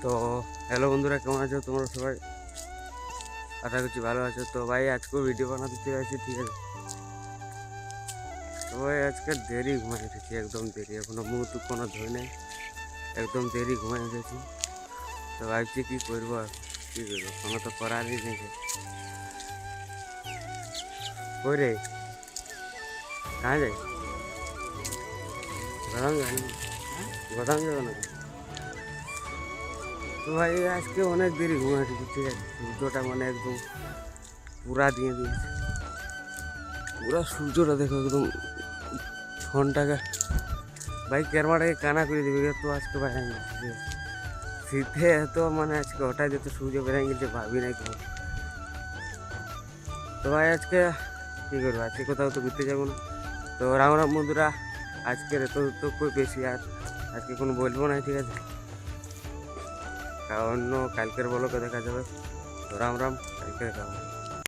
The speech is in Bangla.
তো হ্যালো বন্ধুরা, কেমন আছো তোমরা সবাই? আশা করছি ভালো আছো। তো ভাই আজকেও ভিডিও বানাতে চলে আসছি, ঠিক আছে। তো ভাই আজকে দেরি ঘুমাই উঠেছি, একদম দেরি, এখনো মুখ টুক কোনো ধরে নেই, একদম দেরি ঘুমাই উঠেছি। তো ভাবছি কী করবো, আর কী করবো, কোনো তো করারই নেই। কই রে, কাঁ যাই? গদাম যাবে না? গদাম যাবে না? তো ভাই আজকে অনেক দেরি ঘুমাই উঠেছি, ঠিক আছে। সূর্যটা মানে একদম পুরা দিয়ে দিয়েছে, পুরা সূর্যটা দেখো একদম ফোনটাকে ভাই ক্যামেরাটাকে কানা করে দিবে। তো আজকে বেড়াই গেছে শীতে, এত মানে আজকে হঠাৎ যেত সূর্য বেড়াই গেছে, ভাবি নাই কোনো। তো ভাই আজকে কী করবো, আজকে কোথাও তো ঘুরতে যাবো না। তো রাম রাম বন্ধুরা, আজকের এত তো কই বেশি আর আজকে কোনো বলবো না, ঠিক আছে। কারণ কালকের বলোকে দেখা যাবে। তো রাম রাম, কালকে দেখা হবে।